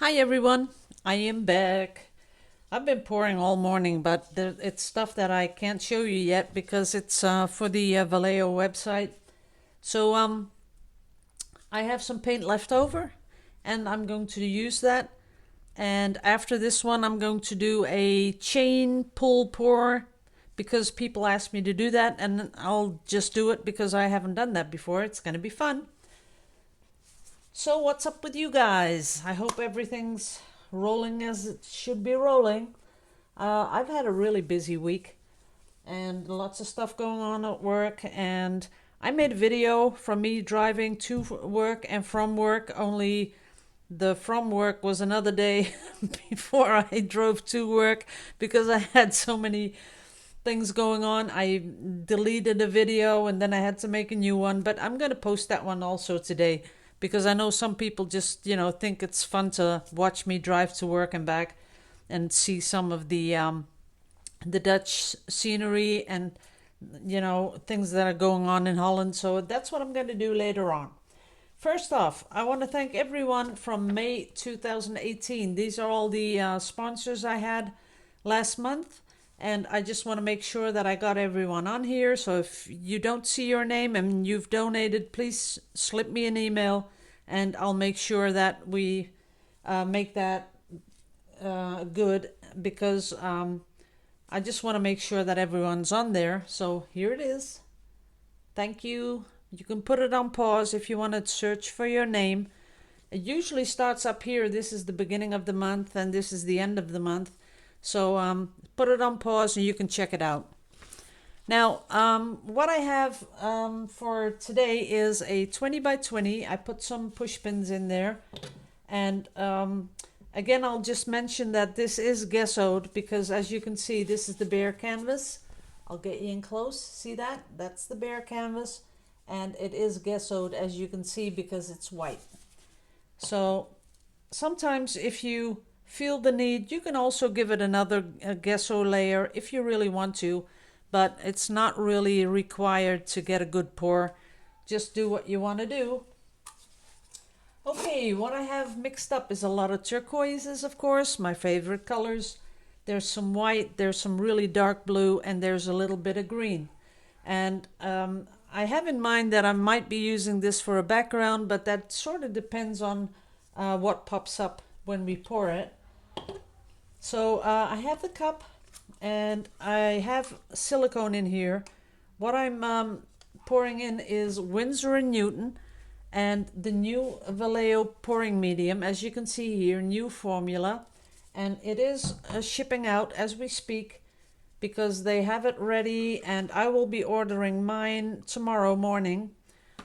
Hi everyone, I am back. I've been pouring all morning, but it's stuff that I can't show you yet because it's for the Vallejo website. So I have some paint left over, and I'm going to use that. And after this one, I'm going to do a chain pull pour because people ask me to do that, and I'll just do it because I haven't done that before. It's going to be fun. So, what's up with you guys? I hope everything's rolling as it should be rolling. I've had a really busy week and lots of stuff going on at work. And I made a video from me driving to work and from work, only the from work was another day before I drove to work because I had so many things going on. I deleted a video and then I had to make a new one, but I'm going to post that one also today because I know some people just, think it's fun to watch me drive to work and back and see some of the Dutch scenery and things that are going on in Holland. So that's what I'm going to do later on. First off, I want to thank everyone from May 2018. These are all the sponsors I had last month. And I just want to make sure that I got everyone on here. So if you don't see your name and you've donated, please slip me an email and I'll make sure that we make that good because I just want to make sure that everyone's on there. So here it is. Thank you. You can put it on pause if you want to search for your name. It usually starts up here. This is the beginning of the month and this is the end of the month. So put it on pause and you can check it out. Now, what I have for today is a 20 by 20. I put some push pins in there. And again, I'll just mention that this is gessoed because as you can see, this is the bare canvas. I'll get you in close. See that? That's the bare canvas. And it is gessoed as you can see because it's white. So sometimes if you feel the need, you can also give it another gesso layer if you really want to, but it's not really required to get a good pour. Just do what you want to do. Okay, what I have mixed up is a lot of turquoises, of course, my favorite colors. There's some white, there's some really dark blue, and there's a little bit of green. And I have in mind that I might be using this for a background, but that sort of depends on what pops up when we pour it. So I have the cup and I have silicone in here. What I'm pouring in is Winsor & Newton and the new Vallejo pouring medium. As you can see here, new formula. And it is shipping out as we speak because they have it ready and I will be ordering mine tomorrow morning.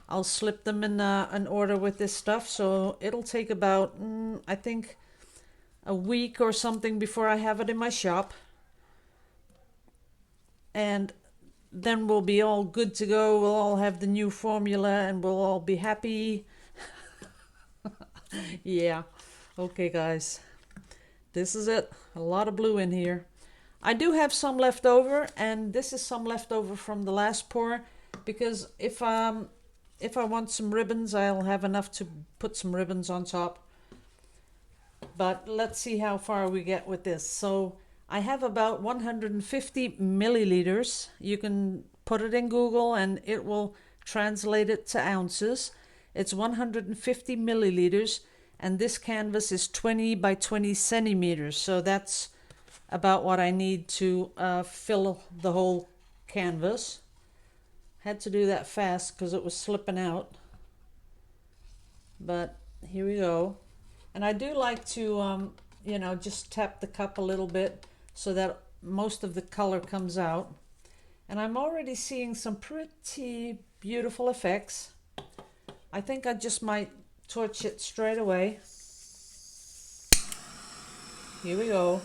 I'll slip them in an order with this stuff. So it'll take about, I think, a week or something before I have it in my shop. And then we'll be all good to go. We'll all have the new formula and we'll all be happy. Yeah. Okay, guys. This is it. A lot of blue in here. I do have some left over, and this is some left over from the last pour because if I want some ribbons, I'll have enough to put some ribbons on top. But let's see how far we get with this. So I have about 150 milliliters. You can put it in Google and it will translate it to ounces. It's 150 milliliters, and this canvas is 20 by 20 centimeters. So that's about what I need to fill the whole canvas. Had to do that fast because it was slipping out. But here we go. And I do like to, just tap the cup a little bit so that most of the color comes out. And I'm already seeing some pretty beautiful effects. I think I just might torch it straight away. Here we go.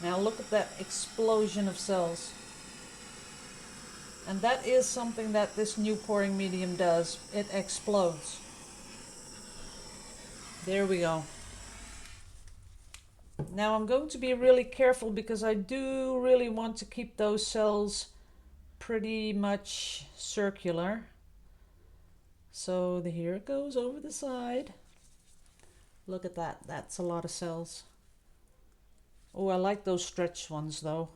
Now look at that explosion of cells. And that is something that this new pouring medium does. It explodes. There we go. Now I'm going to be really careful because I do really want to keep those cells pretty much circular. So here it goes over the side. Look at that. That's a lot of cells. Oh, I like those stretched ones though.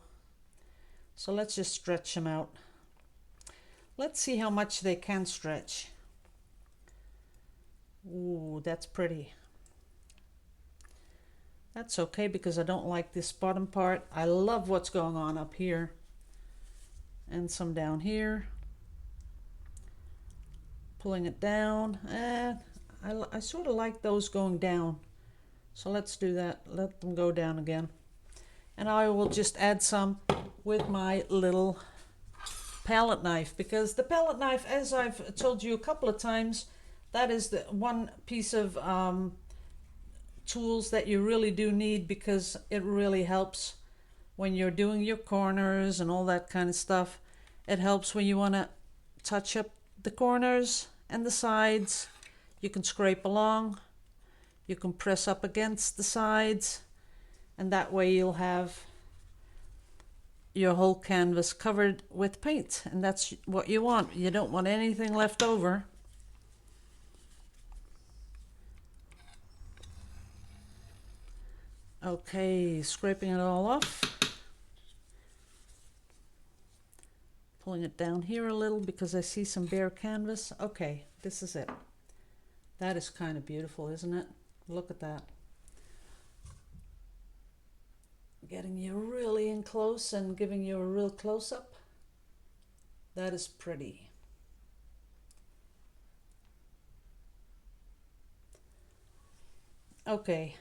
So let's just stretch them out. Let's see how much they can stretch. Ooh, that's pretty. That's okay because I don't like this bottom part. I love what's going on up here. And some down here. Pulling it down. And I sort of like those going down. So let's do that. Let them go down again. And I will just add some with my little palette knife, because the palette knife, as I've told you a couple of times, that is the one piece of tools that you really do need, because it really helps when you're doing your corners and all that kind of stuff. It helps when you want to touch up the corners and the sides. You can scrape along, you can press up against the sides, and that way you'll have your whole canvas covered with paint, and that's what you want. You don't want anything left over. Okay, scraping it all off. Pulling it down here a little because I see some bare canvas. Okay, this is it. That is kind of beautiful, isn't it? Look at that. Getting you really in close and giving you a real close-up. That is pretty. Okay.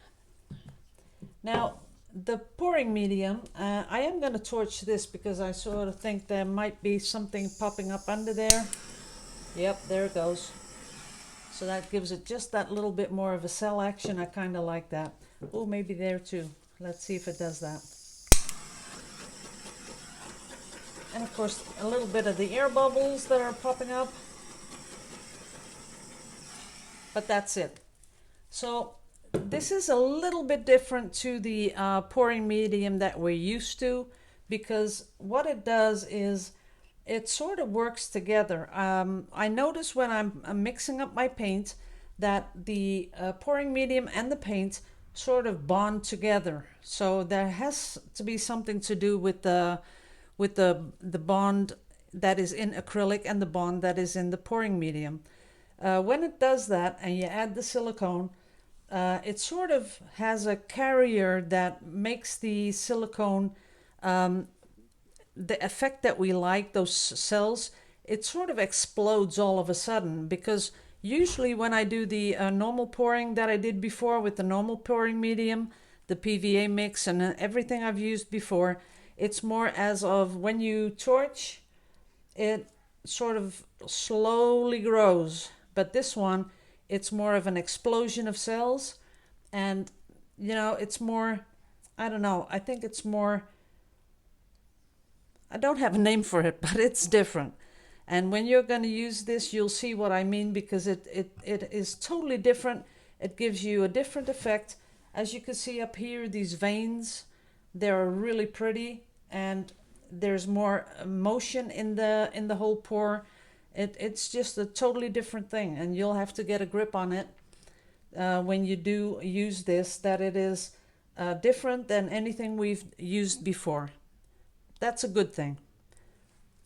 Now, the pouring medium, I am going to torch this because I sort of think there might be something popping up under there. Yep, there it goes. So that gives it just that little bit more of a cell action. I kind of like that. Oh, maybe there too. Let's see if it does that. And of course, a little bit of the air bubbles that are popping up. But that's it. So this is a little bit different to the pouring medium that we're used to, because what it does is it sort of works together. I notice when I'm mixing up my paint that the pouring medium and the paint sort of bond together. So there has to be something to do with the bond that is in acrylic and the bond that is in the pouring medium. When it does that and you add the silicone, it sort of has a carrier that makes the silicone, the effect that we like, those cells, it sort of explodes all of a sudden, because usually when I do the normal pouring that I did before with the normal pouring medium, the PVA mix and everything I've used before, it's more as of when you torch, it sort of slowly grows. But this one, it's more of an explosion of cells, and you know, it's more, I don't know, I think it's more, I don't have a name for it, but it's different. And when you're going to use this, you'll see what I mean, because it is totally different. It gives you a different effect. As you can see up here, these veins, they're really pretty, and there's more motion in the whole pour. It's just a totally different thing, and you'll have to get a grip on it when you do use this, that it is different than anything we've used before. That's a good thing.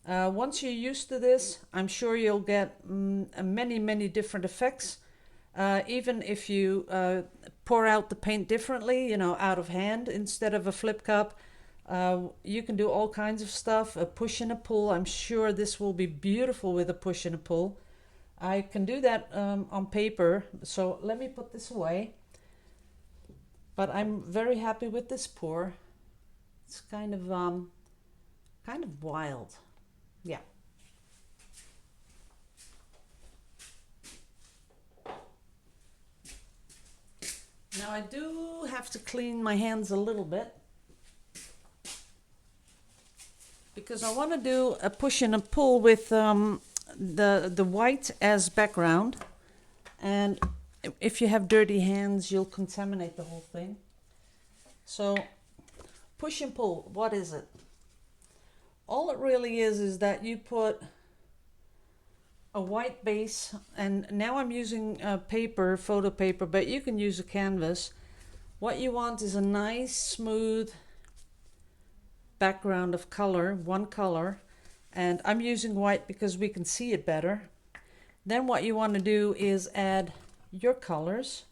Once you're used to this, I'm sure you'll get many different effects. Even if you pour out the paint differently, you know, out of hand instead of a flip cup, you can do all kinds of stuff. A push and a pull. I'm sure this will be beautiful with a push and a pull. I can do that on paper, so let me put this away. But I'm very happy with this pour. It's kind of wild. Yeah. Now I do have to clean my hands a little bit, because I want to do a push and a pull with the white as background, and if you have dirty hands, you'll contaminate the whole thing. So push and pull, what is it? All it really is that you put a white base, and now I'm using paper, photo paper, but you can use a canvas. What you want is a nice smooth background of color, one color, and I'm using white because we can see it better. Then what you want to do is add your colors.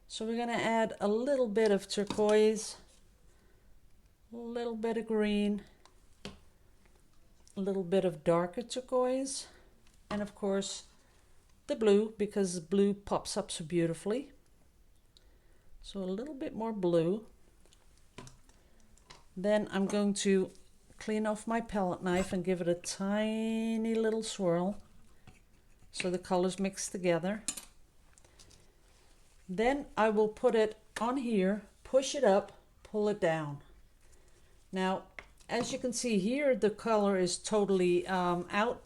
So we're going to add a little bit of turquoise, a little bit of green, a little bit of darker turquoise, and of course the blue, because blue pops up so beautifully. So a little bit more blue. Then I'm going to clean off my palette knife and give it a tiny little swirl so the colors mix together. Then I will put it on here, push it up, pull it down. Now, as you can see here, the color is totally out,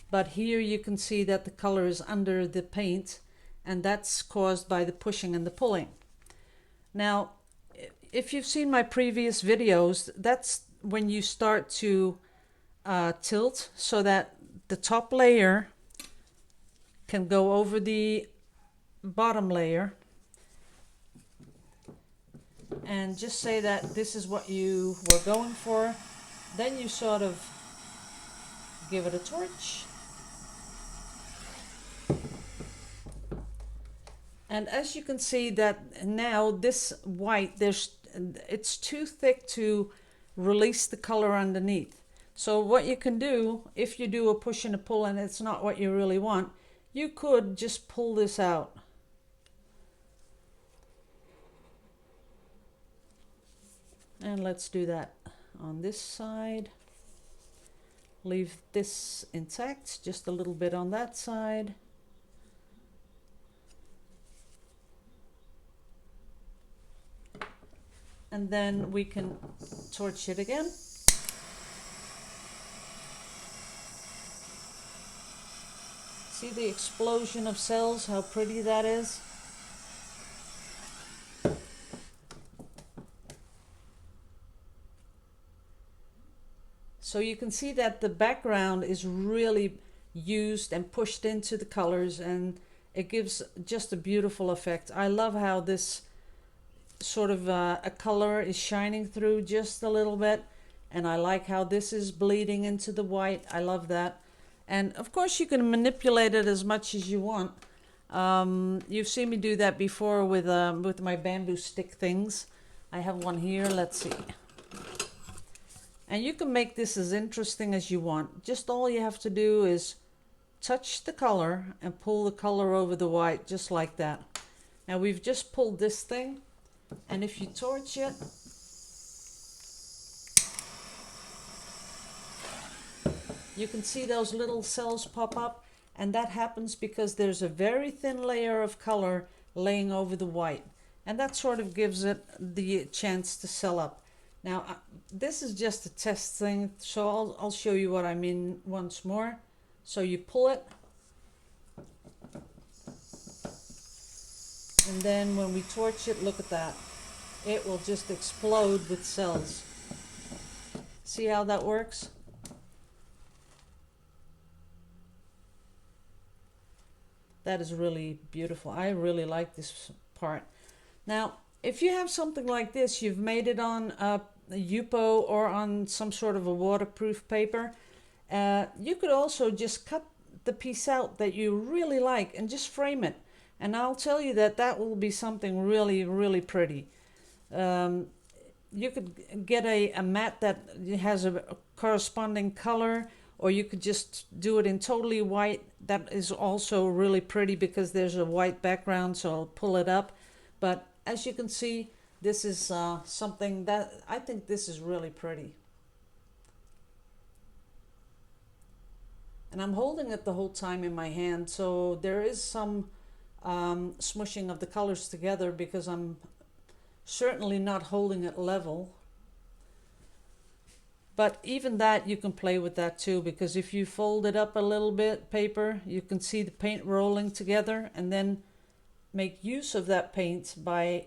but here you can see that the color is under the paint, and that's caused by the pushing and the pulling. Now, if you've seen my previous videos, that's when you start to tilt so that the top layer can go over the bottom layer, and just say that this is what you were going for. Then you sort of give it a torch, and as you can see that now this white, it's too thick to release the color underneath. So what you can do, if you do a push and a pull and it's not what you really want, you could just pull this out. And let's do that on this side. Leave this intact, just a little bit on that side. And then we can torch it again. See the explosion of cells, how pretty that is? So you can see that the background is really used and pushed into the colors, and it gives just a beautiful effect. I love how this sort of a color is shining through just a little bit, and I like how this is bleeding into the white. I love that. And of course you can manipulate it as much as you want. You've seen me do that before with my bamboo stick things. I have one here, let's see. And you can make this as interesting as you want. Just all you have to do is touch the color and pull the color over the white, just like that. Now we've just pulled this thing, and if you torch it, you can see those little cells pop up, and that happens because there's a very thin layer of color laying over the white, and that sort of gives it the chance to cell up. Now this is just a test thing, so I'll show you what I mean once more. So you pull it, and then when we torch it, look at that. It will just explode with cells. See how that works? That is really beautiful. I really like this part. Now, if you have something like this, you've made it on a Yupo or on some sort of a waterproof paper, you could also just cut the piece out that you really like and just frame it. And I'll tell you that that will be something really, really pretty. You could get a mat that has a corresponding color, or you could just do it in totally white. That is also really pretty because there's a white background, so I'll pull it up. But as you can see, this is something that I think this is really pretty. And I'm holding it the whole time in my hand, so there is some smushing of the colors together because I'm certainly not holding it level. But even that, you can play with that too, because if you fold it up a little bit, paper, you can see the paint rolling together, and then make use of that paint by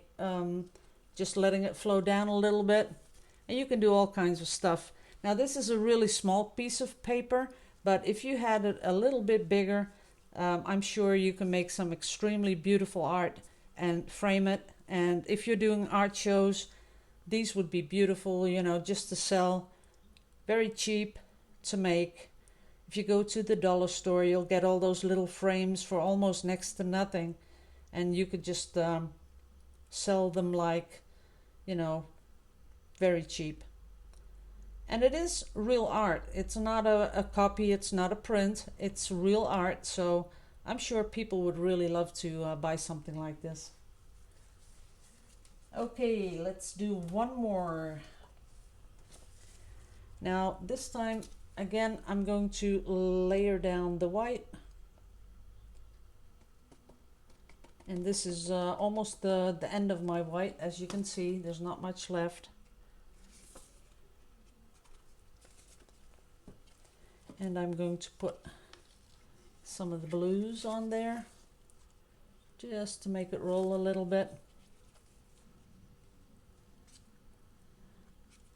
just letting it flow down a little bit. And you can do all kinds of stuff. Now this is a really small piece of paper, But if you had it a little bit bigger, I'm sure you can make some extremely beautiful art and frame it. And if you're doing art shows, these would be beautiful, you know, just to sell. Very cheap to make. If you go to the dollar store, you'll get all those little frames for almost next to nothing. And you could just sell them like, you know, very cheap. And it is real art. It's not a copy, it's not a print, it's real art. So I'm sure people would really love to buy something like this. Okay, let's do one more. Now, this time, again, I'm going to layer down the white. And this is almost the end of my white. As you can see, there's not much left. And I'm going to put some of the blues on there, just to make it roll a little bit.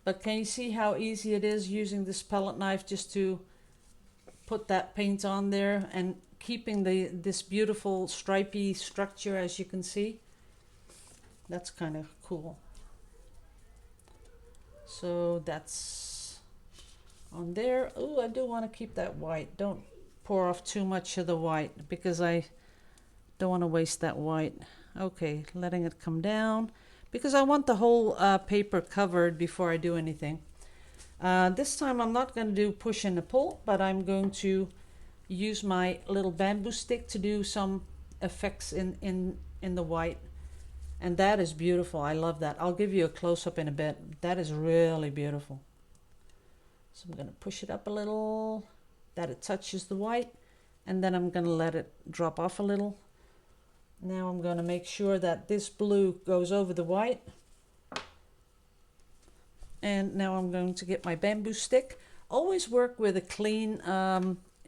But can you see how easy it is using this palette knife just to put that paint on there and keeping this beautiful stripy structure, as you can see? That's kind of cool. So that's on there. Oh, I do want to keep that white. Don't pour off too much of the white because I don't want to waste that white. Okay, letting it come down, because I want the whole paper covered before I do anything. This time I'm not going to do push and pull, but I'm going to use my little bamboo stick to do some effects in the white. And that is beautiful. I love that. I'll give you a close-up in a bit. That is really beautiful. So I'm going to push it up a little, that it touches the white, and then I'm going to let it drop off a little. Now I'm going to make sure that this blue goes over the white. And now I'm going to get my bamboo stick. Always work with a clean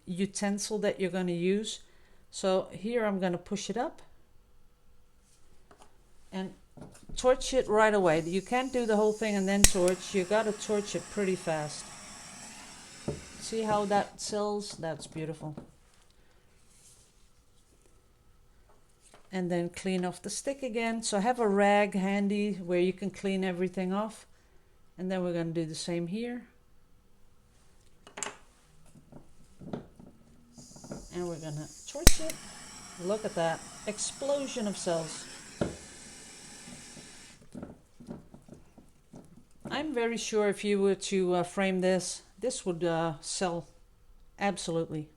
utensil that you're going to use. So here I'm going to push it up and torch it right away. You can't do the whole thing and then torch. You got to torch it pretty fast. See how that sells? That's beautiful. And then clean off the stick again. So have a rag handy where you can clean everything off. And then we're going to do the same here. And we're going to torch it. Look at that explosion of cells. I'm very sure if you were to frame this, this would sell absolutely.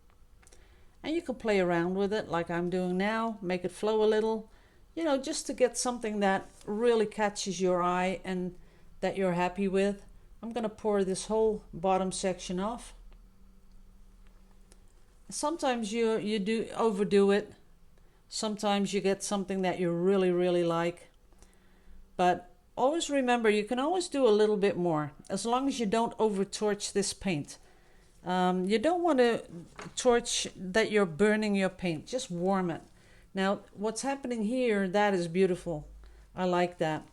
And you can play around with it like I'm doing now, make it flow a little, you know, just to get something that really catches your eye and that you're happy with. I'm going to pour this whole bottom section off. Sometimes you do overdo it. Sometimes you get something that you really, really like. But always remember, you can always do a little bit more, as long as you don't over torch this paint. You don't want to torch that you're burning your paint. Just warm it. Now, what's happening here, that is beautiful. I like that.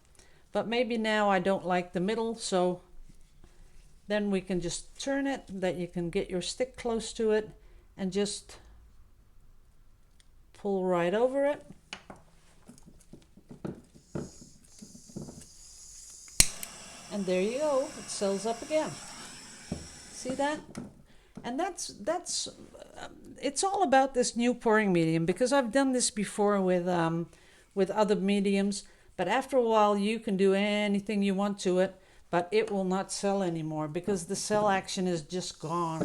But maybe now I don't like the middle, so then we can just turn it, that you can get your stick close to it and just pull right over it. And there you go, it sells up again. See that? And that's it's all about this new pouring medium, because I've done this before with other mediums, but after a while you can do anything you want to it, but it will not sell anymore because the cell action is just gone.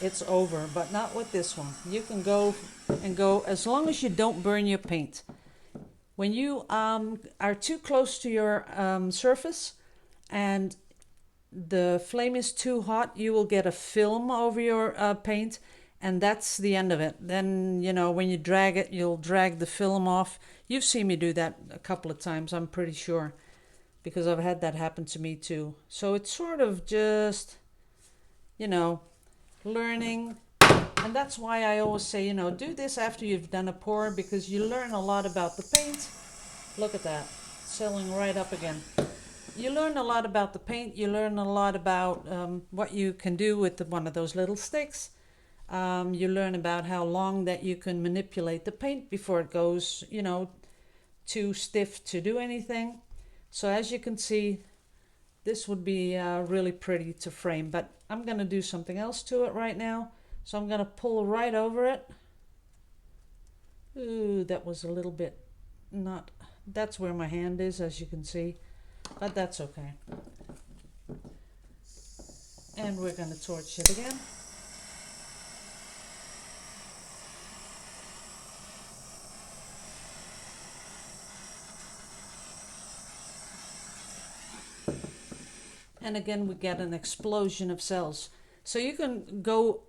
It's over, but not with this one. You can go and go as long as you don't burn your paint. When you are too close to your surface and the flame is too hot, you will get a film over your paint, and that's the end of it. Then, you know, when you drag it, you'll drag the film off. You've seen me do that a couple of times, I'm pretty sure, because I've had that happen to me too. So it's sort of just, you know, learning. And that's why I always say, you know, do this after you've done a pour, because you learn a lot about the paint. Look at that, selling right up again. you learn a lot about the paint. You learn a lot about what you can do with one of those little sticks. You learn about how long that you can manipulate the paint before it goes, you know, too stiff to do anything. So as you can see, this would be really pretty to frame, but I'm going to do something else to it right now. So I'm going to pull right over it. Ooh, that was a little bit not, that's where my hand is, as you can see, but that's okay. And we're going to torch it again. And again, we get an explosion of cells. So you can go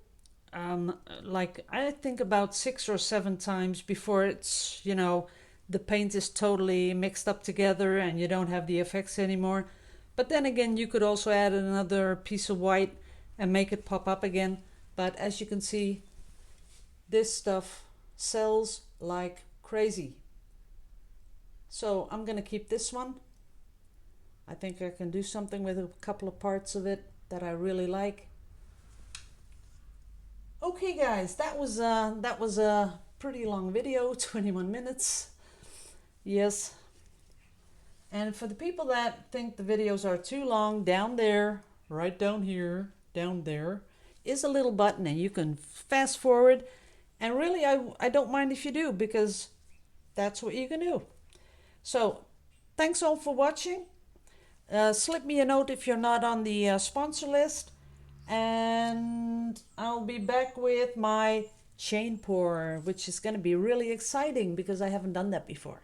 like I think about 6 or 7 times before it's, you know, the paint is totally mixed up together and you don't have the effects anymore. But then again, you could also add another piece of white and make it pop up again. But as you can see, this stuff sells like crazy. So I'm gonna keep this one. I think I can do something with a couple of parts of it that I really like. Okay guys, that was a pretty long video, 21 minutes. Yes. And for the people that think the videos are too long, down there, right down here, down there, is a little button and you can fast forward. And really, I don't mind if you do, because that's what you can do. So thanks all for watching. Slip me a note if you're not on the sponsor list. And I'll be back with my chain pour, which is going to be really exciting because I haven't done that before.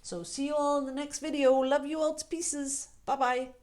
So see you all in the next video. Love you all to pieces. Bye bye.